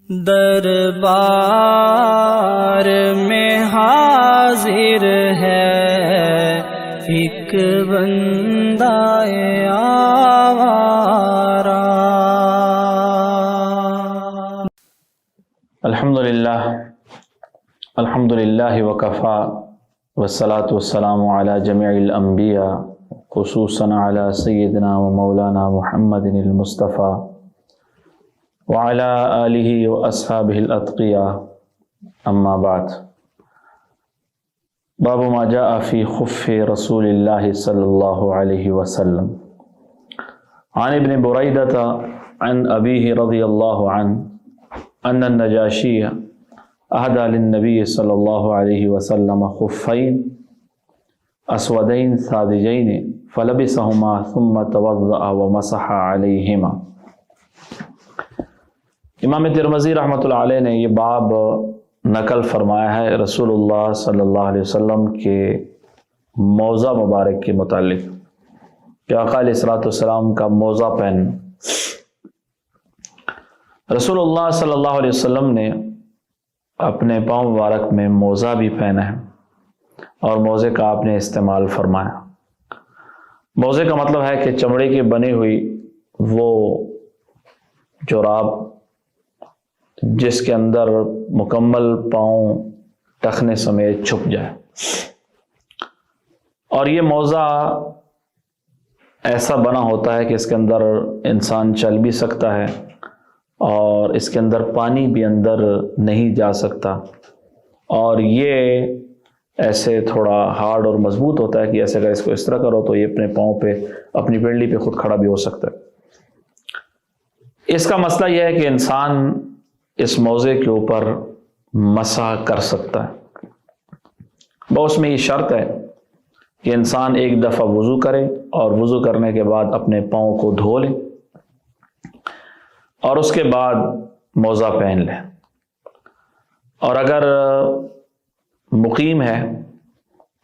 دربار میں حاضر ہے ایک بندہ آوارہ۔ الحمدللہ وکفا والصلاة والسلام علی جمیع الانبیاء خصوصاً علی سیدنا و مولانا محمد المصطفیٰ وعلی آلہ و اصحابہ الاتقیاء، اما بعد۔ باب ما جاء فی خف رسول اللہ صلی اللہ علیہ وسلم۔ عن ابن بریدۃ عن ابیہ رضی اللہ عنہ ان النجاشی اہدى للنبی صلی اللہ علیہ وسلم خفین اسودین ساذجین فلبسہما ثم توضأ ومسح علیہما۔ امام ترمذی رحمۃ اللہ علیہ نے یہ باب نقل فرمایا ہے رسول اللہ صلی اللہ علیہ وسلم کے موزہ مبارک کے متعلق کہ آقا علیہ السلام کا موزہ پہن۔ رسول اللہ صلی اللہ علیہ وسلم نے اپنے پاؤں مبارک میں موزہ بھی پہنا ہے اور موزے کا آپ نے استعمال فرمایا۔ موزے کا مطلب ہے کہ چمڑے کی بنی ہوئی وہ جراب جس کے اندر مکمل پاؤں ٹخنے سمیت چھپ جائے، اور یہ موزہ ایسا بنا ہوتا ہے کہ اس کے اندر انسان چل بھی سکتا ہے اور اس کے اندر پانی بھی اندر نہیں جا سکتا، اور یہ ایسے تھوڑا ہارڈ اور مضبوط ہوتا ہے کہ ایسے اگر اس کو اس طرح کرو تو یہ اپنے پاؤں پہ اپنی پنڈلی پہ خود کھڑا بھی ہو سکتا ہے۔ اس کا مسئلہ یہ ہے کہ انسان اس موزے کے اوپر مسح کر سکتا ہے، بس میں یہ شرط ہے کہ انسان ایک دفعہ وضو کرے اور وضو کرنے کے بعد اپنے پاؤں کو دھو لے اور اس کے بعد موزہ پہن لے، اور اگر مقیم ہے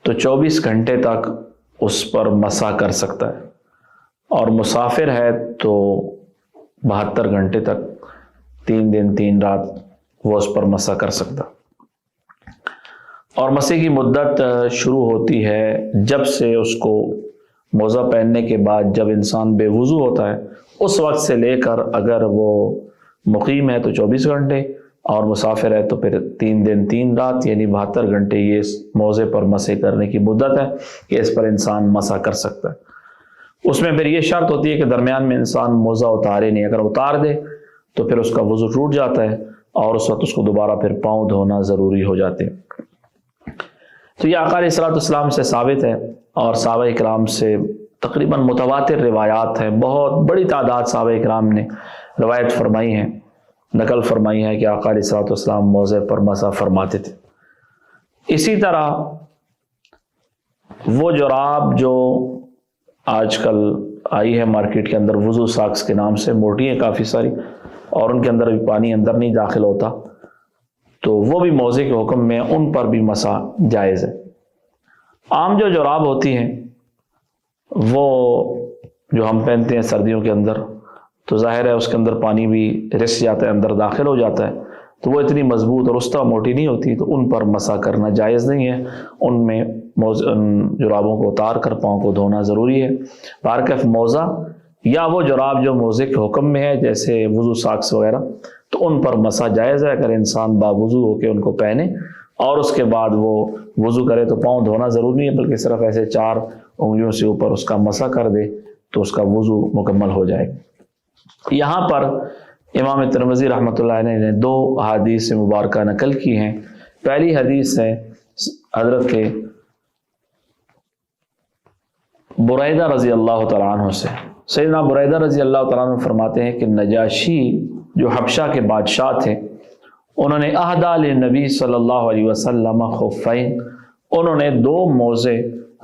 تو 24 گھنٹے تک اس پر مسح کر سکتا ہے، اور مسافر ہے تو 72 گھنٹے تک 3 دن 3 رات وہ اس پر مسح کر سکتا۔ اور مسح کی مدت شروع ہوتی ہے جب سے اس کو موزہ پہننے کے بعد جب انسان بے وضو ہوتا ہے اس وقت سے لے کر، اگر وہ مقیم ہے تو 24 گھنٹے اور مسافر ہے تو پھر 3 دن 3 رات یعنی 72 گھنٹے یہ اس موزے پر مسح کرنے کی مدت ہے کہ اس پر انسان مسح کر سکتا ہے۔ اس میں پھر یہ شرط ہوتی ہے کہ درمیان میں انسان موزہ اتارے نہیں، اگر اتار دے تو پھر اس کا وضو ٹوٹ جاتا ہے اور اس وقت اس کو دوبارہ پھر پاؤں دھونا ضروری ہو جاتے ہیں۔ تو یہ آقا علیہ السلام سے ثابت ہے، اور صحابہ اکرام سے تقریباً متواتر روایات ہیں، بہت بڑی تعداد صحابہ اکرام نے روایت فرمائی ہیں، نقل فرمائی ہے کہ آقا علیہ السلام موزے پر مسح فرماتے تھے۔ اسی طرح وہ جراب جو آج کل آئی ہے مارکیٹ کے اندر وضو ساکس کے نام سے، موٹی ہیں کافی ساری اور ان کے اندر بھی پانی اندر نہیں داخل ہوتا، تو وہ بھی موزے کے حکم میں ان پر بھی مسح جائز ہے۔ عام جو جراب ہوتی ہیں وہ جو ہم پہنتے ہیں سردیوں کے اندر، تو ظاہر ہے اس کے اندر پانی بھی رس جاتا ہے، اندر داخل ہو جاتا ہے، تو وہ اتنی مضبوط اور اس طرح موٹی نہیں ہوتی، تو ان پر مسح کرنا جائز نہیں ہے۔ ان میں جرابوں کو اتار کر پاؤں کو دھونا ضروری ہے۔ بہرکیف موزہ یا وہ جراب جو موزے کے حکم میں ہے جیسے وضو ساکس وغیرہ، تو ان پر مسح جائز ہے اگر انسان باوضو ہو کے ان کو پہنے اور اس کے بعد وہ وضو کرے تو پاؤں دھونا ضروری نہیں ہے، بلکہ صرف ایسے 4 انگلیوں سے اوپر اس کا مسح کر دے تو اس کا وضو مکمل ہو جائے گا۔ یہاں پر امام ترمذی رحمۃ اللہ علیہ نے 2 احادیث مبارکہ نقل کی ہیں۔ پہلی حدیث ہے حضرت کے بریدہ رضی اللہ تعالیٰ عنہ سے۔ سیدنا بریدہ رضی اللہ تعالیٰ عنہ فرماتے ہیں کہ نجاشی جو حبشہ کے بادشاہ تھے، انہوں نے اہدیٰ للنبی صلی اللہ علیہ وسلم خفین، انہوں نے 2 موزے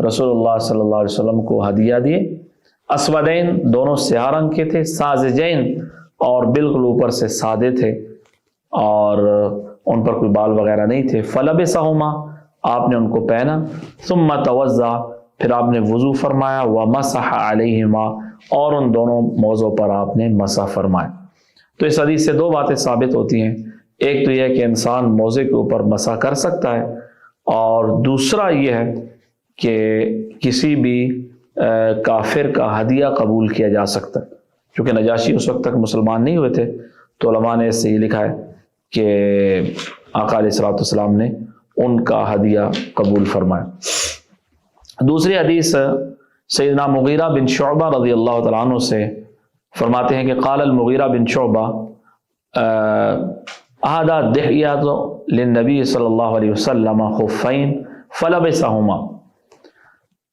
رسول اللہ صلی اللہ علیہ وسلم کو ہدیہ دیے، اسودین دونوں سیاہ رنگ کے تھے، ساذجین اور بالکل اوپر سے سادے تھے اور ان پر کوئی بال وغیرہ نہیں تھے، فلبسہما آپ نے ان کو پہنا، ثم توضأ پھر آپ نے وضو فرمایا، ومسح علیہما اور ان دونوں موضوع پر آپ نے مسح فرمایا۔ تو اس حدیث سے دو باتیں ثابت ہوتی ہیں، ایک تو یہ ہے کہ انسان موزے کے اوپر مسح کر سکتا ہے، اور دوسرا یہ ہے کہ کسی بھی کافر کا ہدیہ قبول کیا جا سکتا ہے۔ چونکہ نجاشی اس وقت تک مسلمان نہیں ہوئے تھے تو علماء نے اس سے یہ لکھا ہے کہ آقا علیہ الصلوۃ والسلام نے ان کا ہدیہ قبول فرمایا۔ دوسری حدیث سیدنا مغیرہ بن شعبہ رضی اللہ تعالیٰ عنہ سے فرماتے ہیں کہ قال المغیرہ بن شعبہ اہدى دحیہ للنبی صلی اللہ علیہ وسلم خفین فلبسہما۔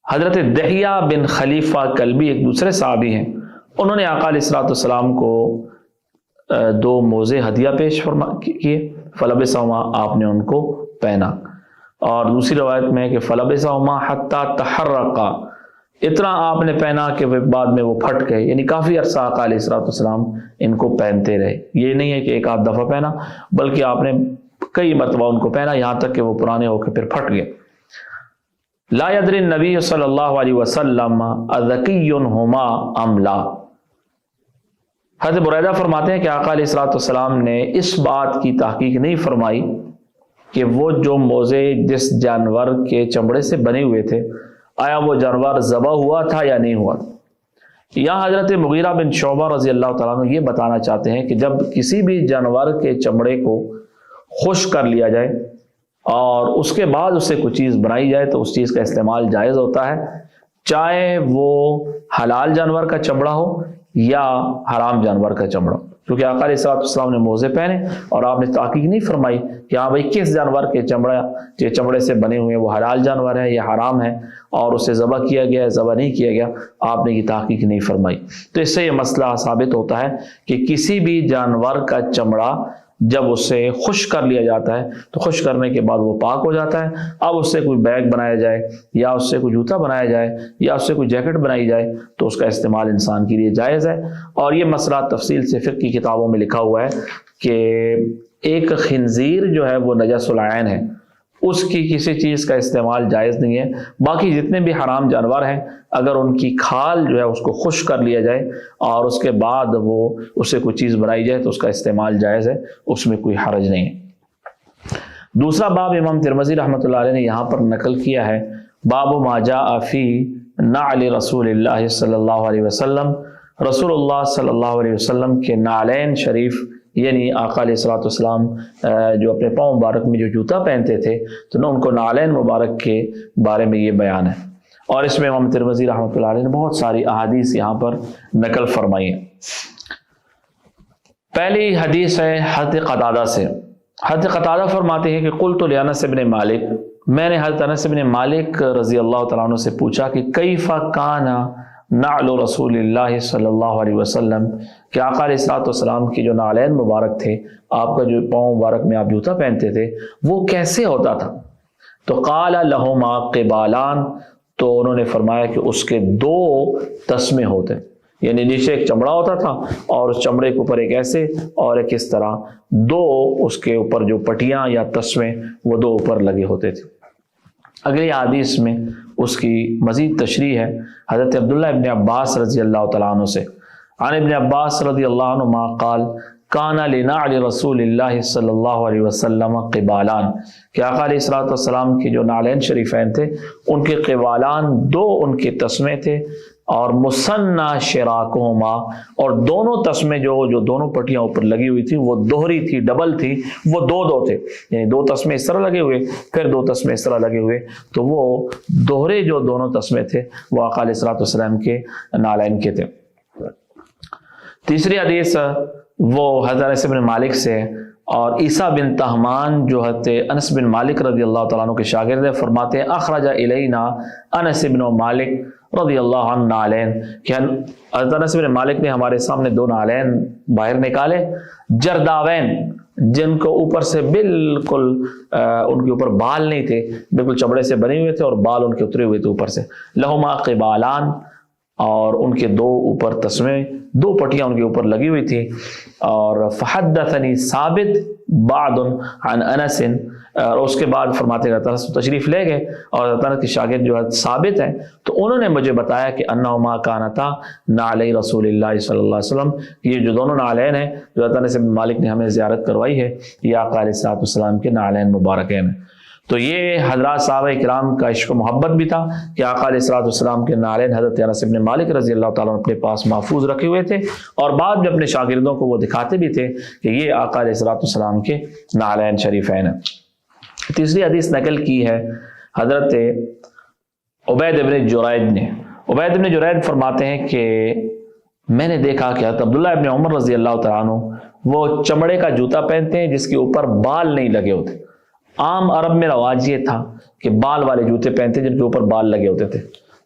حضرت دحیہ بن خلیفہ کلبی ایک دوسرے صحابی ہیں، انہوں نے آقا علیہ الصلوۃ والسلام کو دو موزے ہدیہ پیش کیے، فلبسہما، آپ نے ان کو پہنا۔ اور دوسری روایت میں ہے کہ فلبسہما حتی تحرقا، اتنا آپ نے پہنا کہ بعد میں وہ پھٹ گئے، یعنی کافی عرصہ آقا علیہ الصلوۃ والسلام ان کو پہنتے رہے۔ یہ نہیں ہے کہ ایک آدھ دفعہ پہنا، بلکہ آپ نے کئی مرتبہ ان کو پہنا، یہاں تک کہ وہ پرانے ہو کے پھر پھٹ گئے۔ لا یدری النبی صلی اللہ علیہ وسلم اذکی ہما ام لا۔ حضرت بریدہ فرماتے ہیں کہ آقا علیہ الصلوۃ والسلام نے اس بات کی تحقیق نہیں فرمائی کہ وہ جو موزے جس جانور کے چمڑے سے بنے ہوئے تھے آیا وہ جانور ذبح ہوا تھا یا نہیں ہوا تھا۔ یہاں حضرت مغیرہ بن شعبہ رضی اللہ تعالیٰ عنہ یہ بتانا چاہتے ہیں کہ جب کسی بھی جانور کے چمڑے کو خشک کر لیا جائے اور اس کے بعد اس سے کوئی چیز بنائی جائے تو اس چیز کا استعمال جائز ہوتا ہے، چاہے وہ حلال جانور کا چمڑا ہو یا حرام جانور کا چمڑا، کیونکہ آقا علیہ الصلوۃ والسلام نے موزے پہنے اور آپ نے تحقیق نہیں فرمائی کہ ہاں بھائی کس جانور کے چمڑے سے بنے ہوئے ہیں، وہ حلال جانور ہے یا حرام ہے، اور اسے ذبح کیا گیا ہے ذبح نہیں کیا گیا، آپ نے یہ تحقیق نہیں فرمائی۔ تو اس سے یہ مسئلہ ثابت ہوتا ہے کہ کسی بھی جانور کا چمڑا جب اسے خشک کر لیا جاتا ہے تو خشک کرنے کے بعد وہ پاک ہو جاتا ہے۔ اب اس سے کوئی بیگ بنایا جائے یا اس سے کوئی جوتا بنایا جائے یا اس سے کوئی جیکٹ بنائی جائے تو اس کا استعمال انسان کے لیے جائز ہے۔ اور یہ مسئلہ تفصیل سے فقہ کی کتابوں میں لکھا ہوا ہے کہ ایک خنزیر جو ہے وہ نجس العین ہے، اس کی کسی چیز کا استعمال جائز نہیں ہے۔ باقی جتنے بھی حرام جانور ہیں اگر ان کی کھال جو ہے اس کو خشک کر لیا جائے اور اس کے بعد وہ اس سے کوئی چیز بنائی جائے تو اس کا استعمال جائز ہے، اس میں کوئی حرج نہیں ہے۔ دوسرا باب امام ترمذی رحمۃ اللہ علیہ نے یہاں پر نقل کیا ہے، باب ما جاء فی نعل رسول اللہ صلی اللہ علیہ وسلم، رسول اللہ صلی اللہ علیہ وسلم کے نعلین شریف، یعنی آقا علیہ الصلوۃ والسلام جو اپنے پاؤں مبارک میں جو جوتا پہنتے تھے تو نہ ان کو نعلین مبارک کے بارے میں یہ بیان ہے۔ اور اس میں امام ترمذی رحمۃ اللہ علیہ نے بہت ساری احادیث یہاں پر نقل فرمائی ہیں۔ پہلی حدیث ہے حضرت قتادہ سے۔ حضرت قتادہ فرماتے ہیں کہ قلت لانس بن مالک، میں نے حضرت انس بن مالک رضی اللہ تعالیٰ عنہ سے پوچھا کہ کیف کان نعل رسول اللہ صلی اللہ علیہ وسلم، کہ آقا علیہ الصلوۃ والسلام کی جو نعلین مبارک تھے، آپ کا جو پاؤں مبارک میں آپ جوتا پہنتے تھے وہ کیسے ہوتا تھا؟ تو قال لہما قبالان، تو انہوں نے فرمایا کہ اس کے دو تسمے ہوتے، یعنی نیچے ایک چمڑا ہوتا تھا اور اس چمڑے کے اوپر ایک ایسے اور ایک اس طرح دو اس کے اوپر جو پٹیاں یا تسمے وہ دو اوپر لگے ہوتے تھے۔ اگلی حدیث میں اس کی مزید تشریح ہے حضرت عبداللہ ابن عباس رضی اللہ تعالیٰ عنہ سے، عن ابن عباس رضی اللہ عنہ قال کان لنعل رسول اللہ صلی اللہ علیہ وسلم قبالان، کہ آقا علیہ الصلوۃ والسلام کے جو نعلین شریفین تھے ان کے قبالان، دو ان کے تسمے تھے، اور مثنى شراکہما، اور دونوں تسمے جو دونوں پٹیاں اوپر لگی ہوئی تھی وہ دوہری تھی، ڈبل تھی، وہ دو تھے، یعنی دو تسمے اس طرح لگے ہوئے پھر دو تسمے اس طرح لگے ہوئے، تو وہ دوہرے جو دونوں تسمے تھے وہ آقا علیہ الصلوۃ والسلام کے نعلین کے تھے۔ تیسری حدیث وہ حضرت انس بن مالک سے، اور عیسیٰ بن تہمان جو حضرت انس بن مالک رضی اللہ تعالیٰ عنہ کے شاگرد ہیں فرماتے ہیں اخرج الینا انس بن مالک رضی اللہ عنہ نعلین، کہ حضرت انس بن مالک نے ہمارے سامنے دو نعلین باہر نکالے، جرداوین، جن کو اوپر سے بالکل ان کے اوپر بال نہیں تھے، بالکل چمڑے سے بنے ہوئے تھے اور بال ان کے اترے ہوئے تھے اوپر سے، لہما قبالان، اور ان کے دو اوپر تسمے، دو پٹیاں ان کے اوپر لگی ہوئی تھی. اور فحدثنی ثابت بعد عن انس، اور اس کے بعد فرماتے ہیں تشریف لے گئے اور حضرت کے شاگرد جو ہے ثابت ہیں، تو انہوں نے مجھے بتایا کہ انہما کانتا نعلی رسول اللہ صلی اللہ علیہ وسلم، یہ جو دونوں نعلین ہیں جو حضرت انس بن مالک نے ہمیں زیارت کروائی ہے، یہ آقا علیہ الصلوۃ والسلام کے نعلین مبارکین ہیں. تو یہ حضرات صحابہ کرام کا عشق و محبت بھی تھا کہ آقا علیہ الصلوۃ والسلام کے نعلین حضرت انس بن مالک رضی اللہ تعالیٰ عنہ اپنے پاس محفوظ رکھے ہوئے تھے، اور بعد میں اپنے شاگردوں کو وہ دکھاتے بھی تھے کہ یہ آقا علیہ الصلوۃ والسلام کے نعلین شریفین ہیں. تیسری حدیث نقل کی ہے حضرت عبید بن جریج نے. عبید بن جریج فرماتے ہیں کہ میں نے دیکھا کہ حضرت عبداللہ ابن عمر رضی اللہ تعالیٰ عنہ وہ چمڑے کا جوتا پہنتے ہیں جس کے اوپر بال نہیں لگے ہوتے. عام عرب میں رواج یہ تھا کہ بال والے جوتے پہنتے جن کے اوپر بال لگے ہوتے تھے.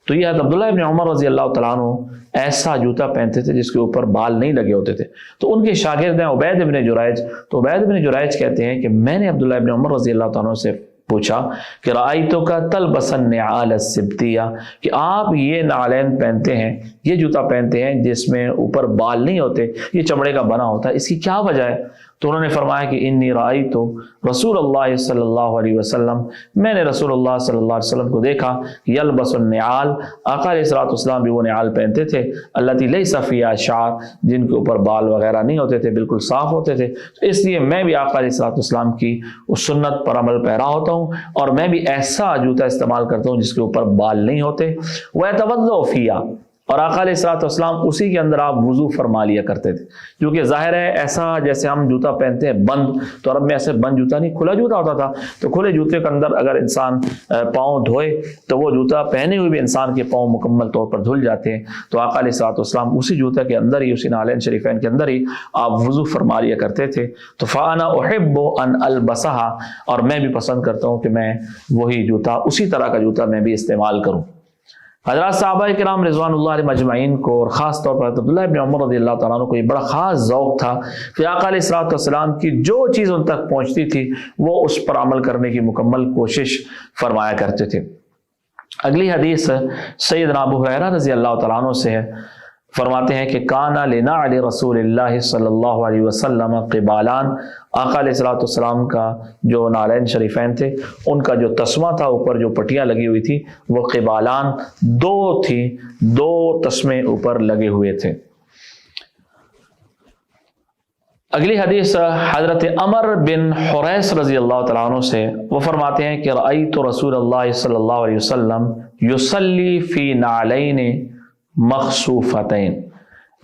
تو یہ حضرت عبداللہ ابن عمر رضی اللہ تعالیٰ عنہ ایسا جوتا پہنتے تھے جس کے اوپر بال نہیں لگے ہوتے تھے. تو ان کے شاگرد ہیں عبید بن جریج. تو عبید بن جریج کہتے ہیں کہ میں نے عبداللہ ابن عمر رضی اللہ تعالیٰ عنہ سے پوچھا کہ رأیتو کا تلبس النعال السبتیہ، کہ آپ یہ نعلین پہنتے ہیں، یہ جوتا پہنتے ہیں جس میں اوپر بال نہیں ہوتے، یہ چمڑے کا بنا ہوتا ہے، اس کی کیا وجہ ہے؟ تو انہوں نے فرمایا کہ انی رأیتو رسول اللہ صلی اللہ علیہ وسلم، میں نے رسول اللہ صلی اللہ علیہ وسلم کو دیکھا یلبس النعال، آقا علیہ الصلوۃ والسلام بھی وہ نعال پہنتے تھے التی لیس فیہا شعر، جن کے اوپر بال وغیرہ نہیں ہوتے تھے، بالکل صاف ہوتے تھے. تو اس لیے میں بھی آقا علیہ الصلوۃ والسلام کی اس سنت پر عمل پیرا ہوتا ہوں، اور میں بھی ایسا جوتا استعمال کرتا ہوں جس کے اوپر بال نہیں ہوتے. وَيَتَوَضَّأُ فِيهَا، اور آقا علیہ الصلوۃ والسلام اسی کے اندر آپ وضو فرما لیا کرتے تھے. کیونکہ ظاہر ہے ایسا جیسے ہم جوتا پہنتے ہیں بند، تو عرب میں ایسے بند جوتا نہیں، کھلا جوتا ہوتا تھا. تو کھلے جوتے کے اندر اگر انسان پاؤں دھوئے تو وہ جوتا پہنے ہوئے بھی انسان کے پاؤں مکمل طور پر دھل جاتے ہیں. تو آقا علیہ الصلوۃ والسلام اسی جوتے کے اندر ہی، اسی نعلین شریفین کے اندر ہی آپ وضو فرما لیا کرتے تھے. تو فَأَنَا أُحِبُّ أَنْ أَلْبَسَهَا، اور میں بھی پسند کرتا ہوں کہ میں وہی جوتا، اسی طرح کا جوتا میں بھی استعمال کروں. حضرات صحابہ کرام رضوان اللہ علیہ مجمعین کو، اور خاص طور پر عبداللہ ابن عمر رضی اللہ تعالیٰ عنہ کو یہ بڑا خاص ذوق تھا کہ آقا علیہ الصلوۃ والسلام کی جو چیز ان تک پہنچتی تھی وہ اس پر عمل کرنے کی مکمل کوشش فرمایا کرتے تھے. اگلی حدیث سیدنا ابو ہریرہ رضی اللہ تعالیٰ عنہ سے ہے. فرماتے ہیں کہ کانا لنعل رسول اللہ صلی اللہ علیہ وسلم قبالان، آقا علیہ الصلوۃ والسلام کا جو نعلین شریفین تھے ان کا جو تسمہ تھا، اوپر جو پٹیاں لگی ہوئی تھی، وہ قبالان دو تھی، دو تسمے اوپر لگے ہوئے تھے. اگلی حدیث حضرت عمر بن حریث رضی اللہ تعالیٰ عنہ سے، وہ فرماتے ہیں کہ رأیت رسول اللہ صلی اللہ علیہ وسلم یصلی فی نعلین مخصوفتین،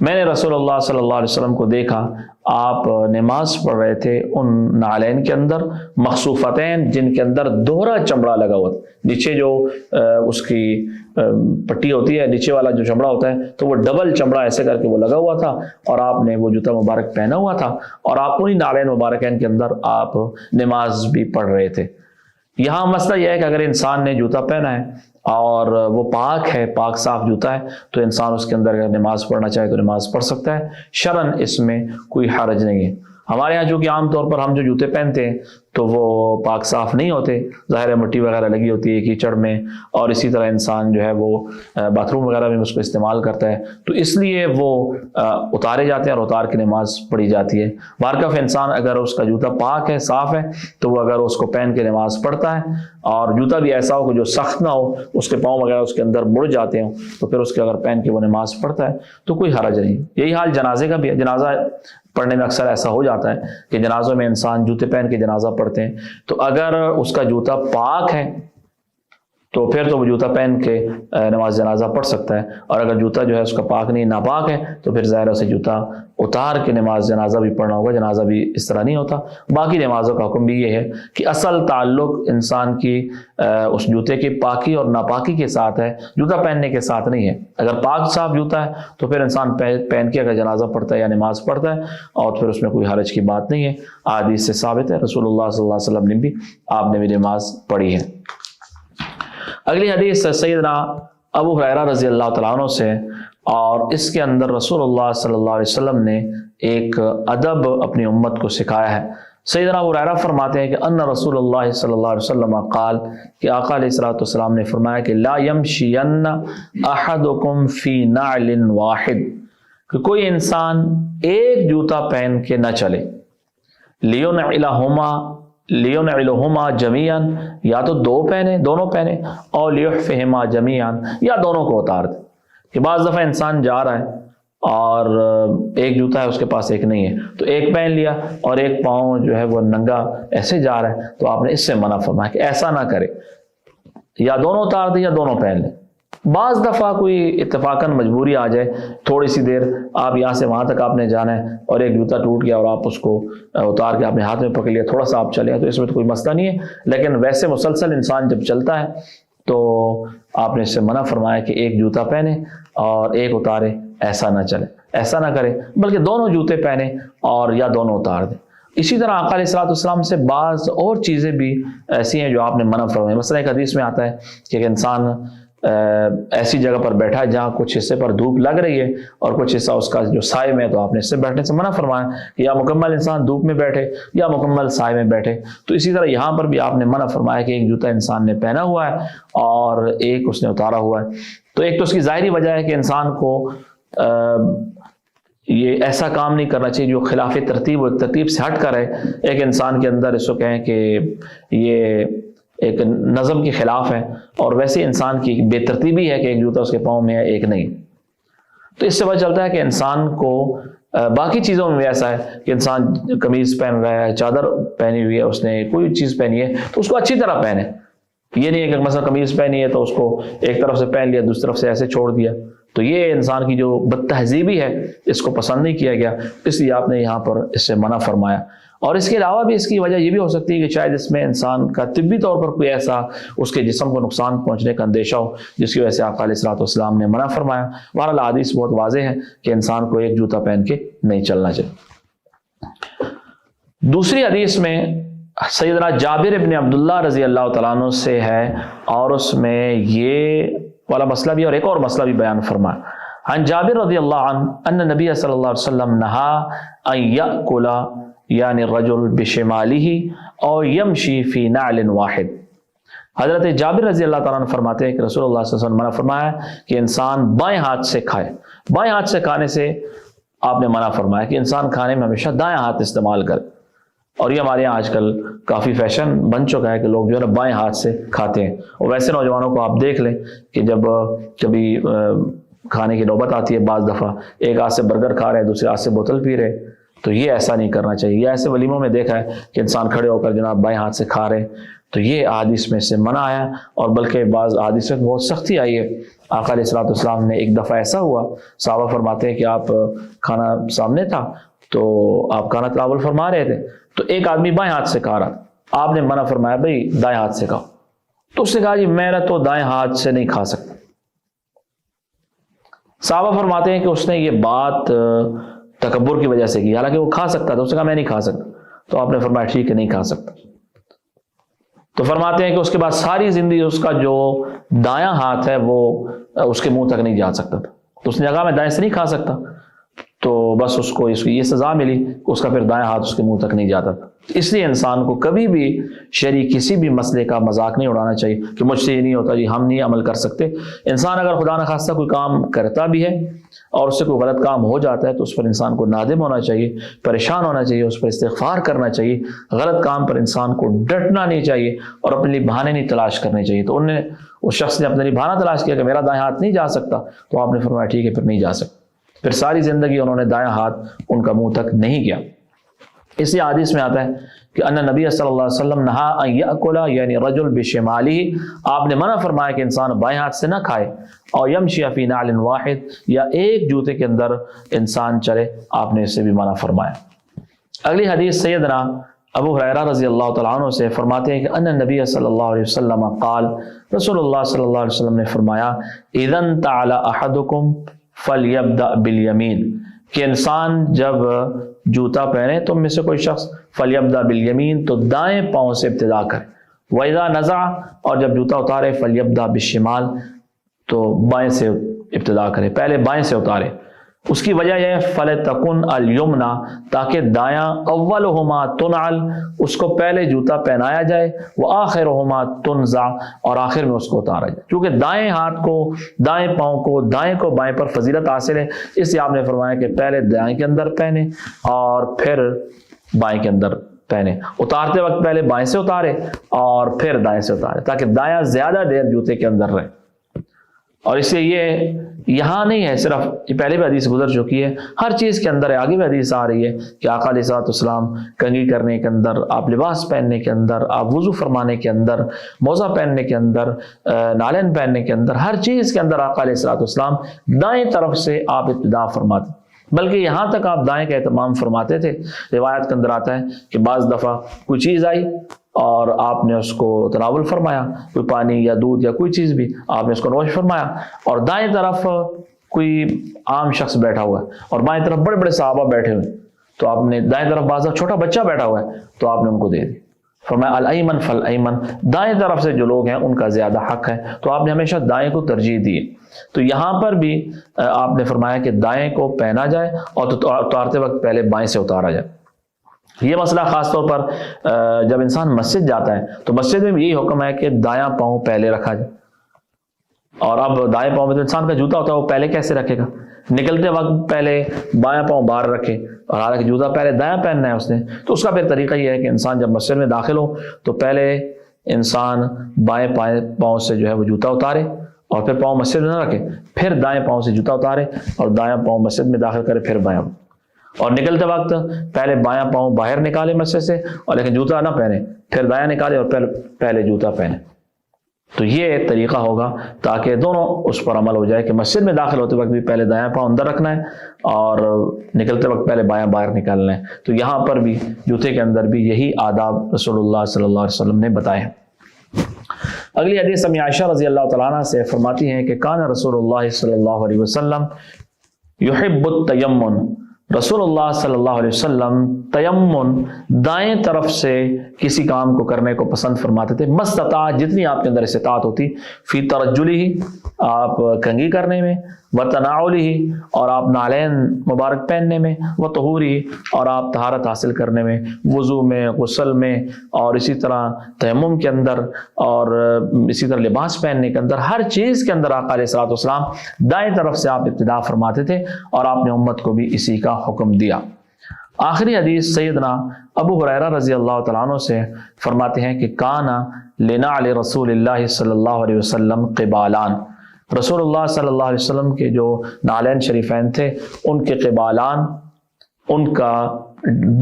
میں نے رسول اللہ صلی اللہ علیہ وسلم کو دیکھا آپ نماز پڑھ رہے تھے ان نعلین کے اندر، مخصوفتین جن کے اندر دوہرا چمڑا لگا ہوا تھا. نیچے جو اس کی پٹی ہوتی ہے، نیچے والا جو چمڑا ہوتا ہے، تو وہ ڈبل چمڑا ایسے کر کے وہ لگا ہوا تھا، اور آپ نے وہ جوتا مبارک پہنا ہوا تھا، اور آپ انہی نعلین مبارکین کے اندر آپ نماز بھی پڑھ رہے تھے. یہاں مسئلہ یہ ہے کہ اگر انسان نے جوتا پہنا ہے اور وہ پاک ہے، پاک صاف جوتا ہے، تو انسان اس کے اندر اگر نماز پڑھنا چاہے تو نماز پڑھ سکتا ہے، شرعاً اس میں کوئی حرج نہیں ہے. ہمارے ہاں جو کہ عام طور پر ہم جو جوتے پہنتے ہیں تو وہ پاک صاف نہیں ہوتے، ظاہر ہے مٹی وغیرہ لگی ہوتی ہے کیچڑ میں، اور اسی طرح انسان جو ہے وہ باتھ روم وغیرہ میں اس کو استعمال کرتا ہے، تو اس لیے وہ اتارے جاتے ہیں اور اتار کے نماز پڑھی جاتی ہے. بارکف انسان اگر اس کا جوتا پاک ہے، صاف ہے، تو وہ اگر اس کو پہن کے نماز پڑھتا ہے، اور جوتا بھی ایسا ہو کہ جو سخت نہ ہو، اس کے پاؤں وغیرہ اس کے اندر مڑ جاتے ہوں، تو پھر اس کے اگر پہن کے وہ نماز پڑھتا ہے تو کوئی حرج نہیں. یہی حال جنازے کا بھی ہے. جنازہ پڑھنے میں اکثر ایسا ہو جاتا ہے کہ جنازوں میں انسان جوتے پہن کے جنازہ پڑھتے ہیں، تو اگر اس کا جوتا پاک ہے تو پھر تو وہ جوتا پہن کے نماز جنازہ پڑھ سکتا ہے، اور اگر جوتا جو ہے اس کا پاک نہیں، ناپاک ہے، تو پھر ظاہر سے جوتا اتار کے نماز جنازہ بھی پڑھنا ہوگا. جنازہ بھی اس طرح نہیں ہوتا. باقی نمازوں کا حکم بھی یہ ہے کہ اصل تعلق انسان کی اس جوتے کی پاکی اور ناپاکی کے ساتھ ہے، جوتا پہننے کے ساتھ نہیں ہے. اگر پاک صاف جوتا ہے تو پھر انسان پہن کے اگر جنازہ پڑھتا ہے یا نماز پڑھتا ہے، اور پھر اس میں کوئی حرج کی بات نہیں ہے. حدیث سے ثابت ہے، رسول اللہ صلی اللہ علیہ وسلم نے بھی، آپ نے بھی نماز پڑھی ہے. اگلی حدیث سیدنا ابو ہریرہ رضی اللہ تعالیٰ عنہ سے، اور اس کے اندر رسول اللہ صلی اللہ علیہ وسلم نے ایک ادب اپنی امت کو سکھایا ہے. سیدنا ابو ہریرہ فرماتے ہیں کہ ان رسول اللہ صلی اللہ علیہ وسلم قال کہ آقا علیہ الصلوۃ والسلام نے فرمایا کہ لا یمشین احدکم فی نعل واحد، کہ کوئی انسان ایک جوتا پہن کے نہ چلے، لیونعلہما جمیعا، یا تو دونوں پہنے، اور لیحفہما جمیعا، یا دونوں کو اتار دے۔ کہ بعض دفعہ انسان جا رہا ہے اور ایک جوتا ہے اس کے پاس ایک نہیں ہے، تو ایک پہن لیا اور ایک پاؤں جو ہے وہ ننگا ایسے جا رہا ہے، تو آپ نے اس سے منع فرمایا کہ ایسا نہ کرے، یا دونوں اتار دے یا دونوں پہن لیں۔ بعض دفعہ کوئی اتفاقاً مجبوری آ جائے، تھوڑی سی دیر آپ یہاں سے وہاں تک آپ نے جانا ہے اور ایک جوتا ٹوٹ گیا اور آپ اس کو اتار کے اپنے ہاتھ میں پکڑ لیا، تھوڑا سا آپ چلے، تو اس میں تو کوئی مسئلہ نہیں ہے۔ لیکن ویسے مسلسل انسان جب چلتا ہے تو آپ نے اس سے منع فرمایا کہ ایک جوتا پہنے اور ایک اتارے، ایسا نہ چلے، ایسا نہ کرے، بلکہ دونوں جوتے پہنے اور یا دونوں اتار دیں۔ اسی طرح آقا علیہ الصلوۃ والسلام سے بعض اور چیزیں بھی ایسی ہیں جو آپ نے منع فرمائی۔ مثلا ایک حدیث میں آتا ہے کہ ایک انسان ایسی جگہ پر بیٹھا ہے جہاں کچھ حصے پر دھوپ لگ رہی ہے اور کچھ حصہ اس کا جو سائے میں ہے، تو آپ نے اس سے بیٹھنے سے منع فرمایا کہ یا مکمل انسان دھوپ میں بیٹھے یا مکمل سائے میں بیٹھے۔ تو اسی طرح یہاں پر بھی آپ نے منع فرمایا کہ ایک جوتا انسان نے پہنا ہوا ہے اور ایک اس نے اتارا ہوا ہے۔ تو ایک تو اس کی ظاہری وجہ ہے کہ انسان کو یہ ایسا کام نہیں کرنا چاہیے جو خلاف ترتیب و ترتیب سے ہٹ کر ہے۔ ایک انسان کے اندر اس کو کہیں کہ یہ ایک نظم کے خلاف ہے، اور ویسے انسان کی بے ترتیبی ہے کہ ایک جوتا اس کے پاؤں میں ہے ایک نہیں۔ تو اس سے پتہ چلتا ہے کہ انسان کو باقی چیزوں میں بھی ایسا ہے کہ انسان قمیض پہن رہا ہے، چادر پہنی ہوئی ہے، اس نے کوئی چیز پہنی ہے تو اس کو اچھی طرح پہنے۔ یہ نہیں ہے کہ مثلا قمیض پہنی ہے تو اس کو ایک طرف سے پہن لیا دوسری طرف سے ایسے چھوڑ دیا، تو یہ انسان کی جو بد تہذیبی ہے اس کو پسند نہیں کیا گیا، اس لیے آپ نے یہاں پر اس سے منع فرمایا۔ اور اس کے علاوہ بھی اس کی وجہ یہ بھی ہو سکتی ہے کہ شاید اس میں انسان کا طبی طور پر کوئی ایسا اس کے جسم کو نقصان پہنچنے کا اندیشہ ہو جس کی وجہ سے آقا علیہ الصلوۃ والسلام نے منع فرمایا۔ بہرحال حدیث بہت واضح ہے کہ انسان کو ایک جوتا پہن کے نہیں چلنا چاہیے۔ دوسری حدیث میں سیدنا جابر ابن عبداللہ رضی اللہ تعالیٰ عنہ سے ہے، اور اس میں یہ والا مسئلہ بھی اور ایک اور مسئلہ بھی بیان فرمایا۔ عن جابر رضی اللہ عنہ ان نبی صلی اللہ علیہ وسلم نہا ان یأکل یعنی الرجل بشمالہ اور یمشی فی نعل واحد۔ حضرت جابر رضی اللہ تعالیٰ عنہ فرماتے ہیں کہ رسول اللہ صلی اللہ علیہ وسلم نے منع فرمایا کہ انسان بائیں ہاتھ سے کھائے۔ بائیں ہاتھ سے کھانے سے آپ نے منع فرمایا کہ انسان کھانے میں ہمیشہ دائیں ہاتھ استعمال کرے، اور یہ ہمارے یہاں آج کل کافی فیشن بن چکا ہے کہ لوگ جو ہے نا بائیں ہاتھ سے کھاتے ہیں۔ اور ویسے نوجوانوں کو آپ دیکھ لیں کہ جب کبھی کھانے کی نوبت آتی ہے، بعض دفعہ ایک ہاتھ سے برگر کھا رہے ہیں دوسرے ہاتھ سے بوتل پی رہے، تو یہ ایسا نہیں کرنا چاہیے۔ یہ ایسے ولیموں میں دیکھا ہے کہ انسان کھڑے ہو کر جناب بائیں ہاتھ سے کھا رہے ہیں، تو یہ احادیث میں سے منع آیا، اور بلکہ بعض احادیث میں بہت سختی آئی ہے۔ آقا علیہ الصلوۃ والسلام نے ایک دفعہ ایسا ہوا، صحابہ فرماتے ہیں کہ آپ کھانا سامنے تھا تو آپ کھانا تناول فرما رہے تھے، تو ایک آدمی بائیں ہاتھ سے کھا رہا تھا، آپ نے منع فرمایا بھائی دائیں ہاتھ سے کھاؤ، تو اس نے کہا جی میں تو دائیں ہاتھ سے نہیں کھا سکتا۔ صحابہ فرماتے ہیں کہ اس نے یہ بات تکبر کی وجہ سے کی، حالانکہ وہ کھا سکتا تھا، اس نے کہا میں نہیں کھا سکتا، تو آپ نے فرمایا ٹھیک ہے نہیں کھا سکتا۔ تو فرماتے ہیں کہ اس کے بعد ساری زندگی اس کا جو دایاں ہاتھ ہے وہ اس کے منہ تک نہیں جا سکتا تھا، تو اس نے کہا میں دائیں سے نہیں کھا سکتا، تو بس اس کو یہ سزا ملی کہ اس کا پھر دائیں ہاتھ اس کے منہ تک نہیں جاتا تھا۔ اس لیے انسان کو کبھی بھی شرعی کسی بھی مسئلے کا مذاق نہیں اڑانا چاہیے کہ مجھ سے یہ نہیں ہوتا جی، ہم نہیں عمل کر سکتے۔ انسان اگر خدا نخواستہ کوئی کام کرتا بھی ہے اور اس سے کوئی غلط کام ہو جاتا ہے تو اس پر انسان کو نادم ہونا چاہیے، پریشان ہونا چاہیے، اس پر استغفار کرنا چاہیے۔ غلط کام پر انسان کو ڈٹنا نہیں چاہیے اور اپنے لیے بہانے نہیں تلاش کرنے چاہیے۔ تو اس شخص نے اپنے لیے بہانہ تلاش کیا کہ میرا دائیں ہاتھ نہیں جا سکتا، تو آپ نے فرمایا ٹھیک ہے پھر نہیں جا سکتا۔ پھر ساری زندگی انہوں نے دائیں ہاتھ ان کا منہ تک نہیں گیا۔ اسی حدیث میں آتا ہے کہ ان نبی صلی اللہ علیہ وسلم نہا ان یأکل یعنی رجل بشمالہ، آپ نے منع فرمایا کہ انسان بائیں ہاتھ سے نہ کھائے، اور یمشی فی نعل واحد، یا ایک جوتے کے اندر انسان چلے، آپ نے اسے بھی منع فرمایا۔ اگلی حدیث سیدنا ابو ہریرہ رضی اللہ تعالیٰ عنہ سے فرماتے ہیں کہ ان نبی صلی اللہ علیہ وسلم قال، رسول اللہ صلی اللہ علیہ وسلم نے فرمایا اذا انتعل احدکم فلیبدأ بالیمین، کہ انسان جب جوتا پہنے تو میں سے کوئی شخص فلیبدأ بالیمین تو دائیں پاؤں سے ابتدا کرے، وَإِذَا نَزَعَ، اور جب جوتا اتارے فلیبدأ بالشمال تو بائیں سے ابتدا کرے، پہلے بائیں سے اتارے، اس کی وجہ یہ فَلْتَكُنْ الْيُمْنَا، تاکہ دایاں اولہما تنعل، اس کو پہلے جوتا پہنایا جائے، وآخرہما تنزع، اور آخر میں اس کو اتارا جائے، کیونکہ دائیں ہاتھ کو، دائیں پاؤں کو، دائیں کو بائیں پر فضیلت حاصل ہے، اس لیے آپ نے فرمایا کہ پہلے دائیں کے اندر پہنے اور پھر بائیں کے اندر پہنے، اتارتے وقت پہلے بائیں سے اتارے اور پھر دائیں سے اتارے، تاکہ دایاں زیادہ دیر جوتے کے اندر رہے۔ اور اس لیے یہ یہاں نہیں ہے صرف، یہ پہلے بھی حدیث گزر چکی ہے، ہر چیز کے اندر ہے، آگے بھی حدیث آ رہی ہے کہ آقا علیہ الصلوۃ والسلام کنگھی کرنے کے اندر، آپ لباس پہننے کے اندر، آپ وضو فرمانے کے اندر، موزہ پہننے کے اندر، نالین پہننے کے اندر، ہر چیز کے اندر آقا علیہ الصلوۃ والسلام دائیں طرف سے آپ ابتدا فرماتے، بلکہ یہاں تک آپ دائیں کا اہتمام فرماتے تھے۔ روایت کے اندر آتا ہے کہ بعض دفعہ کوئی چیز آئی اور آپ نے اس کو تناول فرمایا، کوئی پانی یا دودھ یا کوئی چیز بھی آپ نے اس کو نوش فرمایا، اور دائیں طرف کوئی عام شخص بیٹھا ہوا ہے اور بائیں طرف بڑے بڑے صحابہ بیٹھے ہوئے، تو آپ نے دائیں طرف بعض چھوٹا بچہ بیٹھا ہوا ہے تو آپ نے ان کو دے دی، فرمایا الایمن فالایمن، دائیں طرف سے جو لوگ ہیں ان کا زیادہ حق ہے، تو آپ نے ہمیشہ دائیں کو ترجیح دی۔ تو یہاں پر بھی آپ نے فرمایا کہ دائیں کو پہنا جائے اور اتارتے وقت پہلے بائیں سے اتارا جائے۔ یہ مسئلہ خاص طور پر جب انسان مسجد جاتا ہے تو مسجد میں بھی یہی حکم ہے کہ دایاں پاؤں پہلے رکھا جائے، اور اب دائیں پاؤں میں تو انسان کا جوتا ہوتا ہے، وہ پہلے کیسے رکھے گا؟ نکلتے وقت پہلے بایاں پاؤں باہر رکھے، اور حالانکہ جوتا پہلے دایاں پہننا ہے اس نے، تو اس کا پھر طریقہ یہ ہے کہ انسان جب مسجد میں داخل ہو تو پہلے انسان بائیں پاؤں سے جو ہے وہ جوتا اتارے اور پھر پاؤں مسجد میں نہ رکھے، پھر دائیں پاؤں سے جوتا اتارے اور دایاں پاؤں مسجد میں داخل کرے، پھر بایاں، اور نکلتے وقت پہلے بایاں پاؤں باہر نکالے مسجد سے، اور لیکن جوتا نہ پہنے، پھر دایاں نکالے اور پہلے جوتا پہنے۔ تو یہ طریقہ ہوگا تاکہ دونوں اس پر عمل ہو جائے کہ مسجد میں داخل ہوتے وقت بھی پہلے دایاں پاؤں اندر رکھنا ہے اور نکلتے وقت پہلے بایاں باہر نکالنا ہے۔ تو یہاں پر بھی جوتے کے اندر بھی یہی آداب رسول اللہ صلی اللہ علیہ وسلم نے بتائے ہیں۔ اگلی حدیث امی عائشہ رضی اللہ تعالیٰ عنہ سے فرماتی ہیں کہ کان رسول اللہ صلی اللہ علیہ وسلم یحب التیمن، رسول اللہ صلی اللہ علیہ وسلم تیمن، دائیں طرف سے کسی کام کو کرنے کو پسند فرماتے تھے، مستطاع، جتنی آپ کے اندر استطاعت ہوتی، فی ترجلہ، آپ کنگھی کرنے میں، وتناولہ، اور آپ نالین مبارک پہننے میں، وطہورہ، اور آپ طہارت حاصل کرنے میں، وضو میں، غسل میں، اور اسی طرح تیمم کے اندر، اور اسی طرح لباس پہننے کے اندر، ہر چیز کے اندر آقا علیہ الصلوۃ والسلام دائیں طرف سے آپ ابتدا فرماتے تھے، اور آپ نے امت کو بھی اسی کا حکم دیا۔ آخری حدیث سیدنا ابو ہریرہ رضی اللہ تعالیٰ عنہ سے فرماتے ہیں کہ کانا لنعل رسول اللہ صلی اللہ علیہ وسلم قبالان، رسول اللہ صلی اللہ علیہ وسلم کے جو نالین شریفین تھے ان کے قبالان، ان کا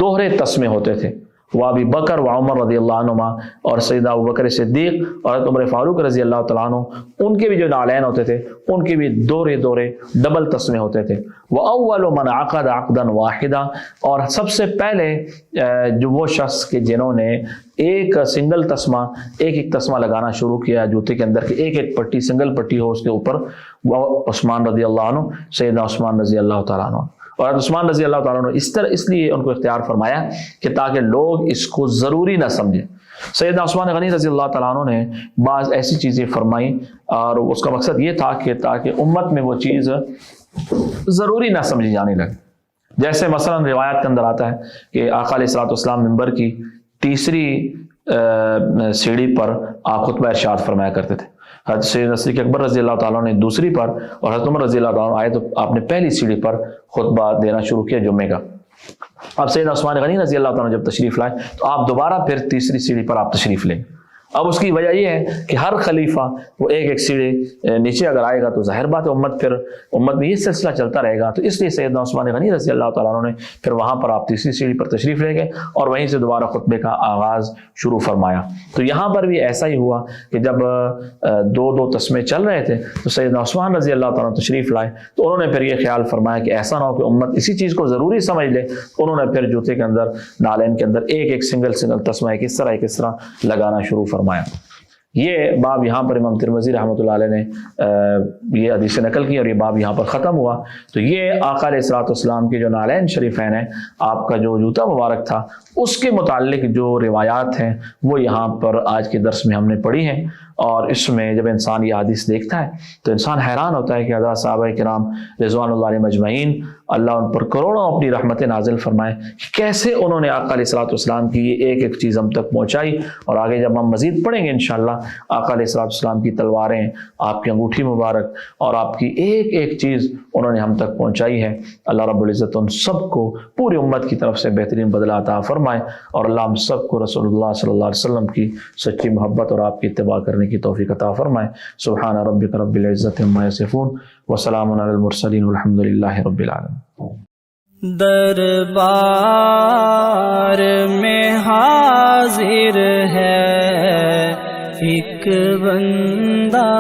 دوہرے تسمے ہوتے تھے، وہ ابی بکر و عمر رضی اللہ عنہما، اور سیدنا ابو بکر صدیق اور عمر فاروق رضی اللہ تعالیٰ عنہ، ان کے بھی جو نالین ہوتے تھے ان کے بھی دورے ڈبل تسمے ہوتے تھے۔ وَأَوَّلُ مَنْ عَقَدَ عَقْدًا وَاحِدًا، اور سب سے پہلے جو وہ شخص کے جنہوں نے ایک سنگل تسمہ، ایک تسمہ لگانا شروع کیا جوتے کے اندر، کہ ایک پٹی، سنگل پٹی ہو اس کے اوپر، وہ عثمان رضی اللہ عنہ، سیدنا عثمان رضی اللہ تعالیٰ عنہ۔ اور عثمان رضی اللہ تعالیٰ عنہ اس لیے ان کو اختیار فرمایا کہ تاکہ لوگ اس کو ضروری نہ سمجھیں۔ سیدنا عثمان غنی رضی اللہ تعالیٰ عنہ نے بعض ایسی چیزیں فرمائیں، اور اس کا مقصد یہ تھا کہ تاکہ امت میں وہ چیز ضروری نہ سمجھی جانے لگے۔ جیسے مثلا روایت کے اندر آتا ہے کہ آقا علیہ الصلوۃ والسلام منبر کی تیسری سیڑھی پر آپ خطبہ ارشاد فرمایا کرتے تھے، حضرت سیدنا صدیق اکبر رضی اللہ تعالیٰ نے دوسری پر، اور حضرت عمر رضی اللہ تعالیٰ آئے تو آپ نے پہلی سیڑھی پر خطبہ دینا شروع کیا جمعے کا۔ اب سیدنا عثمان غنی رضی اللہ تعالیٰ جب تشریف لائے تو آپ دوبارہ پھر تیسری سیڑھی پر آپ تشریف لیں۔ اب اس کی وجہ یہ ہے کہ ہر خلیفہ وہ ایک سیڑھی نیچے اگر آئے گا تو ظاہر بات ہے امت میں یہ سلسلہ چلتا رہے گا، تو اس لیے سیدنا عثمان غنی رضی اللہ تعالیٰ عنہ نے پھر وہاں پر آپ تیسری سیڑھی پر تشریف لے گئے اور وہیں سے دوبارہ خطبے کا آغاز شروع فرمایا۔ تو یہاں پر بھی ایسا ہی ہوا کہ جب دو تسمے چل رہے تھے تو سیدنا عثمان رضی اللہ تعالیٰ تشریف لائے، تو انہوں نے پھر یہ خیال فرمایا کہ ایسا نہ ہو کہ امت اسی چیز کو ضروری سمجھ لے، انہوں نے پھر جوتے کے اندر، نالین کے اندر ایک سنگل تسمہ ایک اس طرح لگانا شروع فرمایا۔ یہ باب یہاں پر امام ترمذی رحمۃ اللہ علیہ نے یہ حدیث نقل کی اور یہ باب یہاں پر ختم ہوا۔ تو یہ آقا علیہ الصلوۃ والسلام کے جو نالین شریفین ہیں، آپ کا جو جوتا مبارک تھا، اس کے متعلق جو روایات ہیں وہ یہاں پر آج کے درس میں ہم نے پڑھی ہیں، اور اس میں جب انسان یہ حدیث دیکھتا ہے تو انسان حیران ہوتا ہے کہ حضرت صحابہ کرام رضوان اللہ علیہم اجمعین اللہ ان پر کروڑوں اپنی رحمتیں نازل فرمائے کیسے انہوں نے آقا علیہ الصلوۃ والسلام کی یہ ایک ایک چیز ہم تک پہنچائی. اور آگے جب ہم مزید پڑھیں گے انشاءاللہ آقا علیہ الصلوۃ والسلام کی تلواریں, آپ کی انگوٹھی مبارک اور آپ کی ایک ایک چیز انہوں نے ہم تک پہنچائی ہے. اللہ رب العزت ان سب کو پوری امت کی طرف سے بہترین بدلہ عطا فرمائے اور اللہ ہم سب کو رسول اللہ صلی اللہ علیہ وسلم کی سچی محبت اور آپ کی اتباع کرنے کی توفیق عطا فرمائے. سبحان ربک رب العزت عما یصفون وسلام علی المرسلین والحمد للہ رب العالمین. دربار میں حاضر ہے ایک بندہ